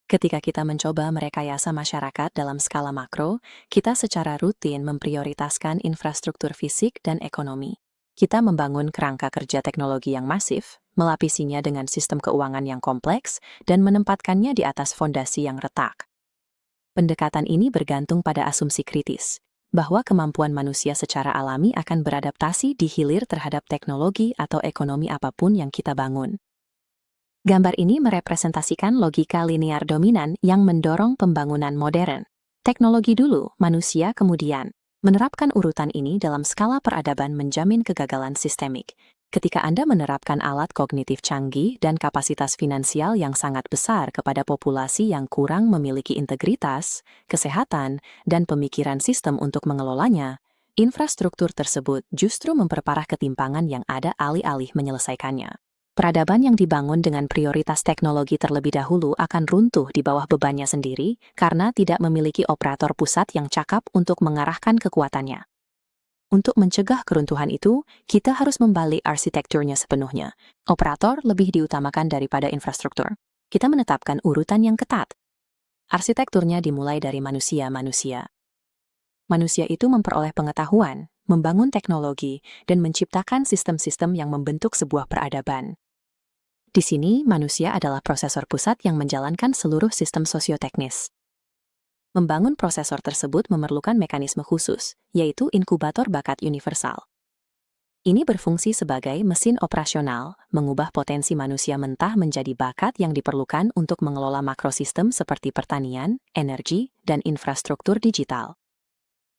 Ketika kita mencoba merekayasa masyarakat dalam skala makro, kita secara rutin memprioritaskan infrastruktur fisik dan ekonomi. Kita membangun kerangka kerja teknologi yang masif, melapisinya dengan sistem keuangan yang kompleks, dan menempatkannya di atas fondasi yang retak. Pendekatan ini bergantung pada asumsi kritis, bahwa kemampuan manusia secara alami akan beradaptasi di hilir terhadap teknologi atau ekonomi apapun yang kita bangun. Gambar ini merepresentasikan logika linear dominan yang mendorong pembangunan modern. Teknologi dulu, manusia kemudian. Menerapkan urutan ini dalam skala peradaban menjamin kegagalan sistemik. Ketika Anda menerapkan alat kognitif canggih dan kapasitas finansial yang sangat besar kepada populasi yang kurang memiliki integritas, kesehatan, dan pemikiran sistem untuk mengelolanya, infrastruktur tersebut justru memperparah ketimpangan yang ada alih-alih menyelesaikannya. Peradaban yang dibangun dengan prioritas teknologi terlebih dahulu akan runtuh di bawah bebannya sendiri karena tidak memiliki operator pusat yang cakap untuk mengarahkan kekuatannya. Untuk mencegah keruntuhan itu, kita harus membalik arsitekturnya sepenuhnya. Operator lebih diutamakan daripada infrastruktur. Kita menetapkan urutan yang ketat. Arsitekturnya dimulai dari manusia-manusia. Manusia itu memperoleh pengetahuan, membangun teknologi, dan menciptakan sistem-sistem yang membentuk sebuah peradaban. Di sini, manusia adalah prosesor pusat yang menjalankan seluruh sistem sosioteknis. Membangun prosesor tersebut memerlukan mekanisme khusus, yaitu inkubator bakat universal. Ini berfungsi sebagai mesin operasional, mengubah potensi manusia mentah menjadi bakat yang diperlukan untuk mengelola makrosistem seperti pertanian, energi, dan infrastruktur digital.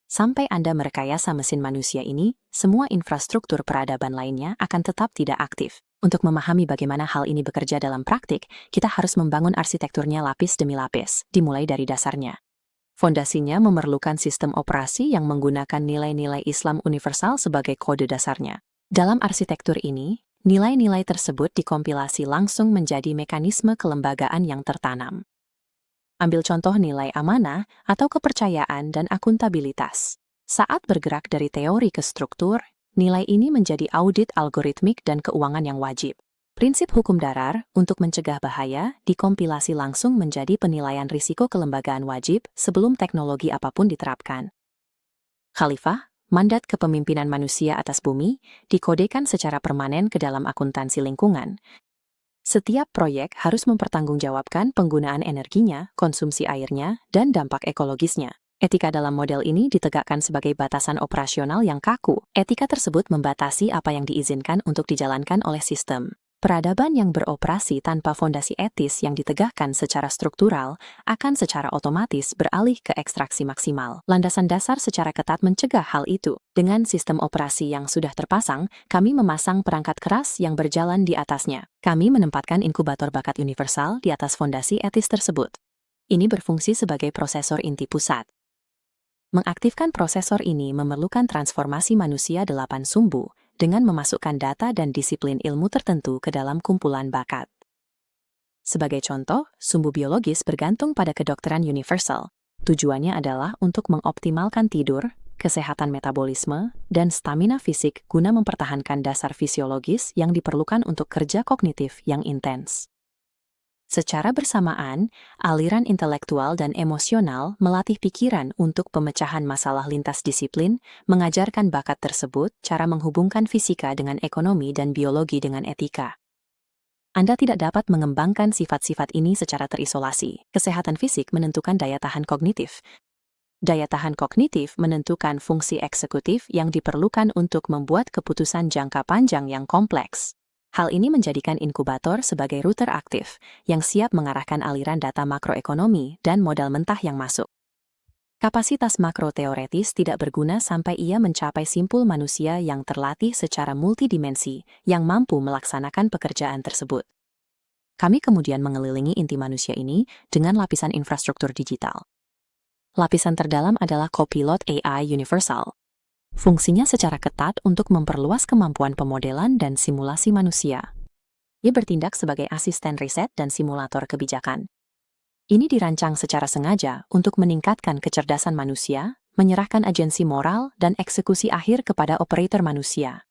Sampai Anda merekayasa mesin manusia ini, semua infrastruktur peradaban lainnya akan tetap tidak aktif. Untuk memahami bagaimana hal ini bekerja dalam praktik, kita harus membangun arsitekturnya lapis demi lapis, dimulai dari dasarnya. Fondasinya memerlukan sistem operasi yang menggunakan nilai-nilai Islam universal sebagai kode dasarnya. Dalam arsitektur ini, nilai-nilai tersebut dikompilasi langsung menjadi mekanisme kelembagaan yang tertanam. Ambil contoh nilai amanah atau kepercayaan dan akuntabilitas. Saat bergerak dari teori ke struktur, nilai ini menjadi audit algoritmik dan keuangan yang wajib. Prinsip hukum darar untuk mencegah bahaya dikompilasi langsung menjadi penilaian risiko kelembagaan wajib sebelum teknologi apapun diterapkan. Khalifah, mandat kepemimpinan manusia atas bumi, dikodekan secara permanen ke dalam akuntansi lingkungan. Setiap proyek harus mempertanggungjawabkan penggunaan energinya, konsumsi airnya, dan dampak ekologisnya. Etika dalam model ini ditegakkan sebagai batasan operasional yang kaku. Etika tersebut membatasi apa yang diizinkan untuk dijalankan oleh sistem. Peradaban yang beroperasi tanpa fondasi etis yang ditegakkan secara struktural akan secara otomatis beralih ke ekstraksi maksimal. Landasan dasar secara ketat mencegah hal itu. Dengan sistem operasi yang sudah terpasang, kami memasang perangkat keras yang berjalan di atasnya. Kami menempatkan inkubator bakat universal di atas fondasi etis tersebut. Ini berfungsi sebagai prosesor inti pusat. Mengaktifkan prosesor ini memerlukan transformasi manusia 8 sumbu, dengan memasukkan data dan disiplin ilmu tertentu ke dalam kumpulan bakat. Sebagai contoh, sumbu biologis bergantung pada kedokteran universal. Tujuannya adalah untuk mengoptimalkan tidur, kesehatan metabolisme, dan stamina fisik guna mempertahankan dasar fisiologis yang diperlukan untuk kerja kognitif yang intens. Secara bersamaan, aliran intelektual dan emosional melatih pikiran untuk pemecahan masalah lintas disiplin, mengajarkan bakat tersebut cara menghubungkan fisika dengan ekonomi dan biologi dengan etika. Anda tidak dapat mengembangkan sifat-sifat ini secara terisolasi. Kesehatan fisik menentukan daya tahan kognitif. Daya tahan kognitif menentukan fungsi eksekutif yang diperlukan untuk membuat keputusan jangka panjang yang kompleks. Hal ini menjadikan inkubator sebagai router aktif, yang siap mengarahkan aliran data makroekonomi dan modal mentah yang masuk. Kapasitas makro teoretis tidak berguna sampai ia mencapai simpul manusia yang terlatih secara multidimensi, yang mampu melaksanakan pekerjaan tersebut. Kami kemudian mengelilingi inti manusia ini dengan lapisan infrastruktur digital. Lapisan terdalam adalah Copilot AI Universal. Fungsinya secara ketat untuk memperluas kemampuan pemodelan dan simulasi manusia. Ia bertindak sebagai asisten riset dan simulator kebijakan. Ini dirancang secara sengaja untuk meningkatkan kecerdasan manusia, menyerahkan agensi moral dan eksekusi akhir kepada operator manusia.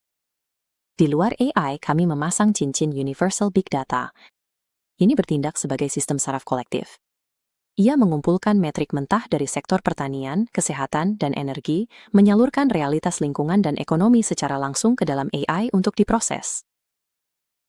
Di luar AI, kami memasang cincin Universal Big Data. Ini bertindak sebagai sistem saraf kolektif. Ia mengumpulkan metrik mentah dari sektor pertanian, kesehatan, dan energi, menyalurkan realitas lingkungan dan ekonomi secara langsung ke dalam AI untuk diproses.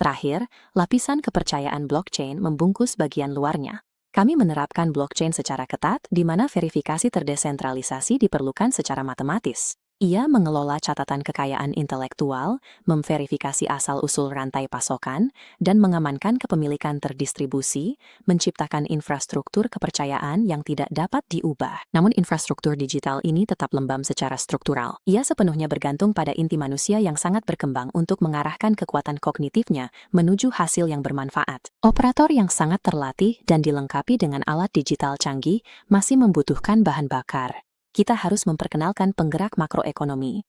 Terakhir, lapisan kepercayaan blockchain membungkus bagian luarnya. Kami menerapkan blockchain secara ketat di mana verifikasi terdesentralisasi diperlukan secara matematis. Ia mengelola catatan kekayaan intelektual, memverifikasi asal-usul rantai pasokan, dan mengamankan kepemilikan terdistribusi, menciptakan infrastruktur kepercayaan yang tidak dapat diubah. Namun infrastruktur digital ini tetap lembam secara struktural. Ia sepenuhnya bergantung pada inti manusia yang sangat berkembang untuk mengarahkan kekuatan kognitifnya menuju hasil yang bermanfaat. Operator yang sangat terlatih dan dilengkapi dengan alat digital canggih masih membutuhkan bahan bakar. Kita harus memperkenalkan penggerak makroekonomi.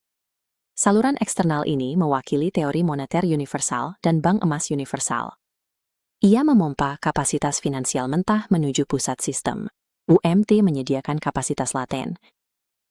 Saluran eksternal ini mewakili teori moneter universal dan bank emas universal. Ia memompa kapasitas finansial mentah menuju pusat sistem. UMT menyediakan kapasitas laten.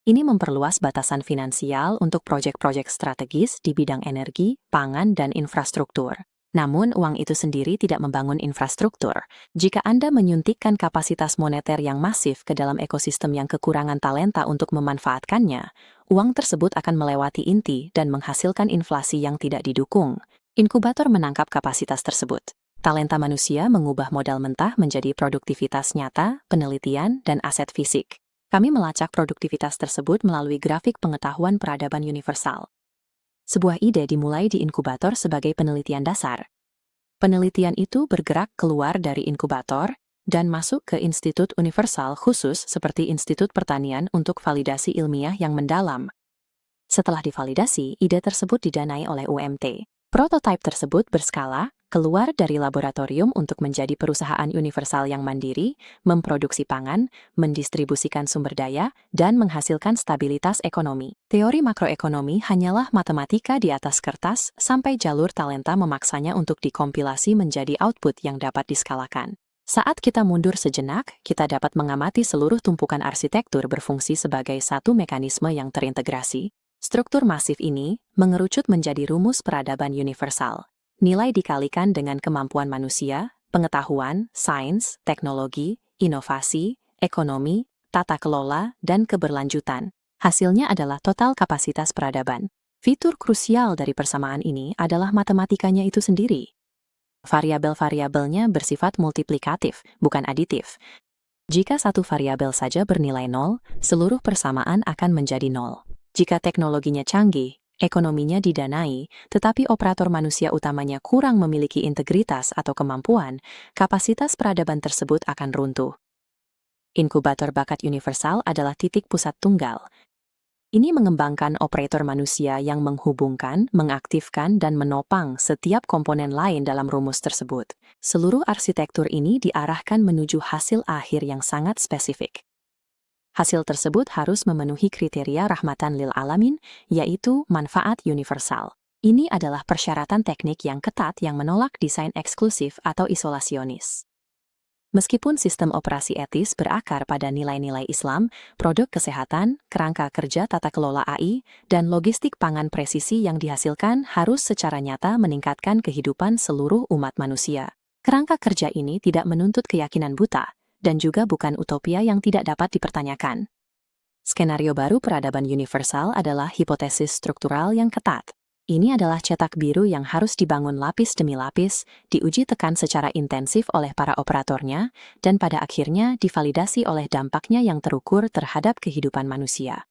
Ini memperluas batasan finansial untuk proyek-proyek strategis di bidang energi, pangan, dan infrastruktur. Namun, uang itu sendiri tidak membangun infrastruktur. Jika Anda menyuntikkan kapasitas moneter yang masif ke dalam ekosistem yang kekurangan talenta untuk memanfaatkannya, uang tersebut akan melewati inti dan menghasilkan inflasi yang tidak didukung. Inkubator menangkap kapasitas tersebut. Talenta manusia mengubah modal mentah menjadi produktivitas nyata, penelitian, dan aset fisik. Kami melacak produktivitas tersebut melalui grafik pengetahuan peradaban universal. Sebuah ide dimulai di inkubator sebagai penelitian dasar. Penelitian itu bergerak keluar dari inkubator dan masuk ke institut universal khusus seperti Institut Pertanian untuk validasi ilmiah yang mendalam. Setelah divalidasi, ide tersebut didanai oleh UMT. Prototipe tersebut berskala, keluar dari laboratorium untuk menjadi perusahaan universal yang mandiri, memproduksi pangan, mendistribusikan sumber daya, dan menghasilkan stabilitas ekonomi. Teori makroekonomi hanyalah matematika di atas kertas sampai jalur talenta memaksanya untuk dikompilasi menjadi output yang dapat diskalakan. Saat kita mundur sejenak, kita dapat mengamati seluruh tumpukan arsitektur berfungsi sebagai satu mekanisme yang terintegrasi. Struktur masif ini mengerucut menjadi rumus peradaban universal. Nilai dikalikan dengan kemampuan manusia, pengetahuan, sains, teknologi, inovasi, ekonomi, tata kelola, dan keberlanjutan. Hasilnya adalah total kapasitas peradaban. Fitur krusial dari persamaan ini adalah matematikanya itu sendiri. Variabel-variabelnya bersifat multiplikatif, bukan aditif. Jika satu variabel saja bernilai 0, seluruh persamaan akan menjadi 0. Jika teknologinya canggih, ekonominya didanai, tetapi operator manusia utamanya kurang memiliki integritas atau kemampuan, kapasitas peradaban tersebut akan runtuh. Inkubator bakat universal adalah titik pusat tunggal. Ini mengembangkan operator manusia yang menghubungkan, mengaktifkan, dan menopang setiap komponen lain dalam rumus tersebut. Seluruh arsitektur ini diarahkan menuju hasil akhir yang sangat spesifik. Hasil tersebut harus memenuhi kriteria rahmatan lil alamin, yaitu manfaat universal. Ini adalah persyaratan teknik yang ketat yang menolak desain eksklusif atau isolasionis. Meskipun sistem operasi etis berakar pada nilai-nilai Islam, produk kesehatan, kerangka kerja tata kelola AI, dan logistik pangan presisi yang dihasilkan harus secara nyata meningkatkan kehidupan seluruh umat manusia. Kerangka kerja ini tidak menuntut keyakinan buta, dan juga bukan utopia yang tidak dapat dipertanyakan. Skenario baru peradaban universal adalah hipotesis struktural yang ketat. Ini adalah cetak biru yang harus dibangun lapis demi lapis, diuji tekan secara intensif oleh para operatornya, dan pada akhirnya divalidasi oleh dampaknya yang terukur terhadap kehidupan manusia.